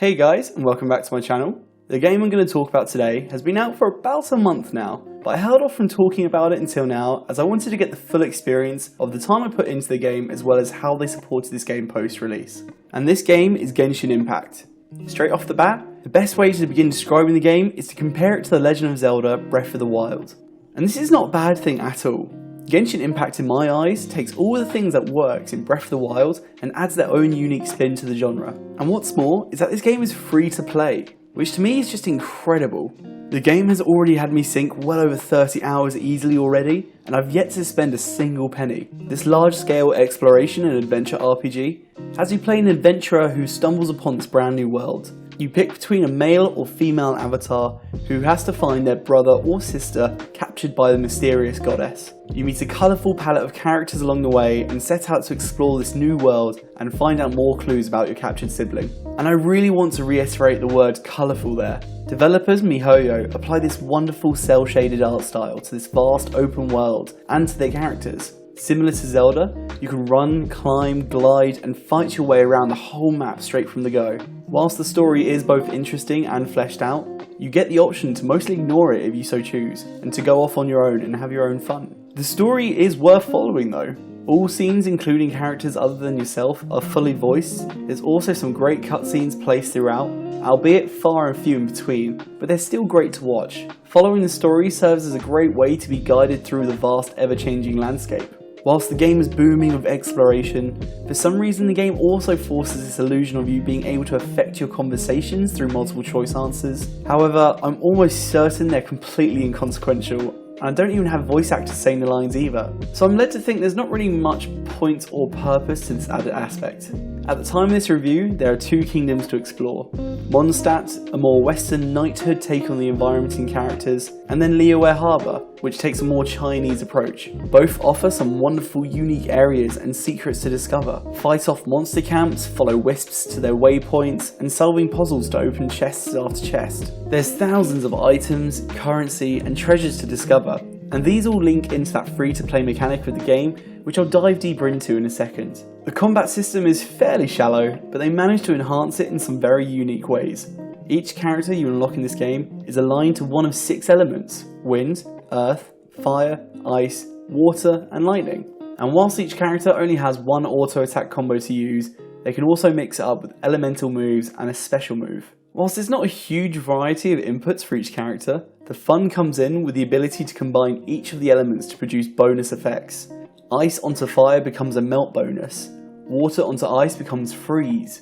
Hey guys, and welcome back to my channel. The game I'm going to talk about today has been out for about a month now, but I held off from talking about it until now as I wanted to get the full experience of the time I put into the game as well as how they supported this game post-release. And this game is Genshin Impact. Straight off the bat, the best way to begin describing the game is to compare it to the Legend of Zelda Breath of the Wild. And this is not a bad thing at all. Genshin Impact in my eyes takes all the things that works in Breath of the Wild and adds their own unique spin to the genre. And what's more is that this game is free to play, which to me is just incredible. The game has already had me sink well over 30 hours easily already, and I've yet to spend a single penny. This large scale exploration and adventure RPG has you play an adventurer who stumbles upon this brand new world. You pick between a male or female avatar who has to find their brother or sister captured by the mysterious goddess. You meet a colourful palette of characters along the way and set out to explore this new world and find out more clues about your captured sibling. And I really want to reiterate the word colourful there. Developers MiHoYo apply this wonderful cel-shaded art style to this vast open world and to their characters. Similar to Zelda, you can run, climb, glide and fight your way around the whole map straight from the go. Whilst the story is both interesting and fleshed out, you get the option to mostly ignore it if you so choose, and to go off on your own and have your own fun. The story is worth following though. All scenes including characters other than yourself are fully voiced. There's also some great cutscenes placed throughout, albeit far and few in between, but they're still great to watch. Following the story serves as a great way to be guided through the vast ever-changing landscape. Whilst the game is booming with exploration, for some reason the game also forces this illusion of you being able to affect your conversations through multiple choice answers. However, I'm almost certain they're completely inconsequential, and I don't even have voice actors saying the lines either. So I'm led to think there's not really much point or purpose to this added aspect. At the time of this review, there are two kingdoms to explore. Mondstadt, a more western knighthood take on the environment and characters, and then Liyue Harbour, which takes a more Chinese approach. Both offer some wonderful unique areas and secrets to discover. Fight off monster camps, follow wisps to their waypoints, and solving puzzles to open chests after chest. There's thousands of items, currency, and treasures to discover, and these all link into that free-to-play mechanic of the game, which I'll dive deeper into in a second. The combat system is fairly shallow, but they manage to enhance it in some very unique ways. Each character you unlock in this game is aligned to one of 6 elements: wind, earth, fire, ice, water, and lightning. And whilst each character only has one auto attack combo to use, they can also mix it up with elemental moves and a special move. Whilst there's not a huge variety of inputs for each character, the fun comes in with the ability to combine each of the elements to produce bonus effects. Ice onto fire becomes a melt bonus, water onto ice becomes freeze,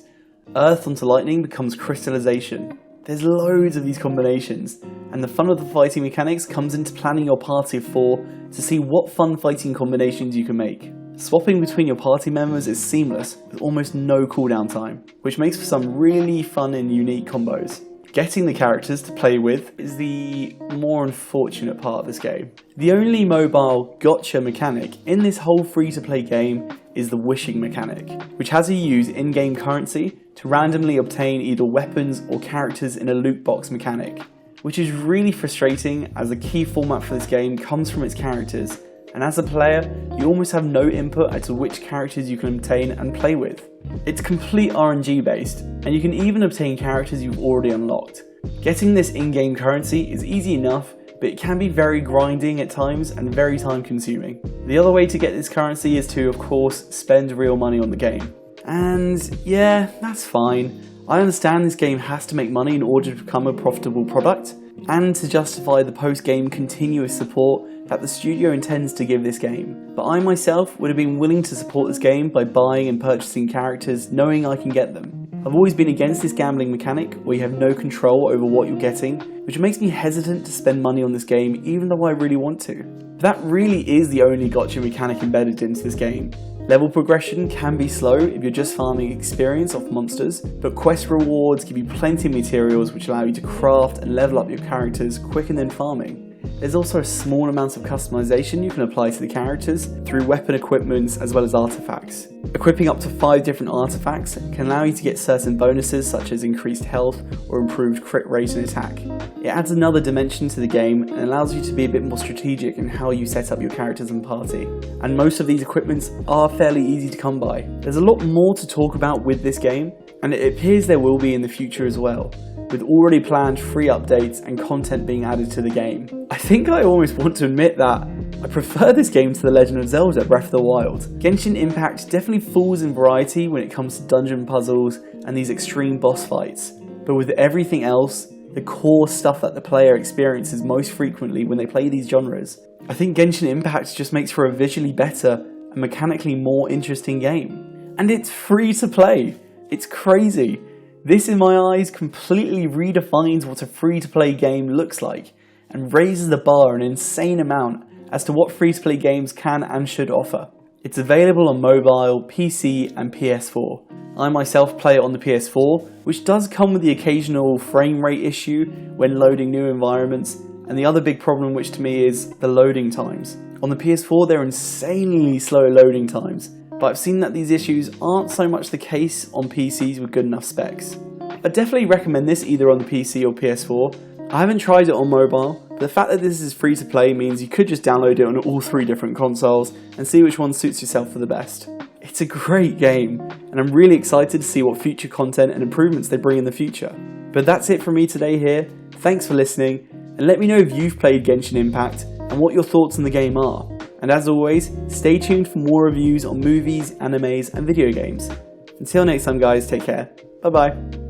earth onto lightning becomes crystallization. There's loads of these combinations, and the fun of the fighting mechanics comes into planning your party of 4 to see what fun fighting combinations you can make. Swapping between your party members is seamless with almost no cooldown time, which makes for some really fun and unique combos. Getting the characters to play with is the more unfortunate part of this game. The only mobile gotcha mechanic in this whole free-to-play game is the wishing mechanic, which has you use in-game currency to randomly obtain either weapons or characters in a loot box mechanic, which is really frustrating as the key format for this game comes from its characters, and as a player, you almost have no input as to which characters you can obtain and play with. It's complete RNG based, and you can even obtain characters you've already unlocked. Getting this in-game currency is easy enough, but it can be very grinding at times and very time consuming. The other way to get this currency is to, of course, spend real money on the game. And yeah, that's fine. I understand this game has to make money in order to become a profitable product, and to justify the post-game continuous support that the studio intends to give this game. But I myself would have been willing to support this game by buying and purchasing characters knowing I can get them. I've always been against this gambling mechanic where you have no control over what you're getting, which makes me hesitant to spend money on this game even though I really want to. But that really is the only gotcha mechanic embedded into this game. Level progression can be slow if you're just farming experience off monsters, but quest rewards give you plenty of materials which allow you to craft and level up your characters quicker than farming. There's also a small amount of customization you can apply to the characters through weapon equipments as well as artifacts. Equipping up to 5 different artifacts can allow you to get certain bonuses such as increased health or improved crit rate and attack. It adds another dimension to the game and allows you to be a bit more strategic in how you set up your characters and party. And most of these equipments are fairly easy to come by. There's a lot more to talk about with this game, and it appears there will be in the future as well, with already planned free updates and content being added to the game. I think I almost want to admit that I prefer this game to The Legend of Zelda Breath of the Wild. Genshin Impact definitely falls in variety when it comes to dungeon puzzles and these extreme boss fights, but with everything else, the core stuff that the player experiences most frequently when they play these genres, I think Genshin Impact just makes for a visually better and mechanically more interesting game. And it's free to play! It's crazy! This in my eyes completely redefines what a free to play game looks like, and raises the bar an insane amount as to what free to play games can and should offer. It's available on mobile, PC and PS4. I myself play it on the PS4, which does come with the occasional frame rate issue when loading new environments, and the other big problem which to me is the loading times. On the PS4 they're insanely slow loading times, but I've seen that these issues aren't so much the case on PCs with good enough specs. I definitely recommend this either on the PC or PS4. I haven't tried it on mobile, but the fact that this is free to play means you could just download it on all 3 different consoles and see which one suits yourself for the best. It's a great game, and I'm really excited to see what future content and improvements they bring in the future. But that's it from me today here. Thanks for listening, and let me know if you've played Genshin Impact and what your thoughts on the game are. And as always, stay tuned for more reviews on movies, animes and video games. Until next time guys, take care. Bye bye.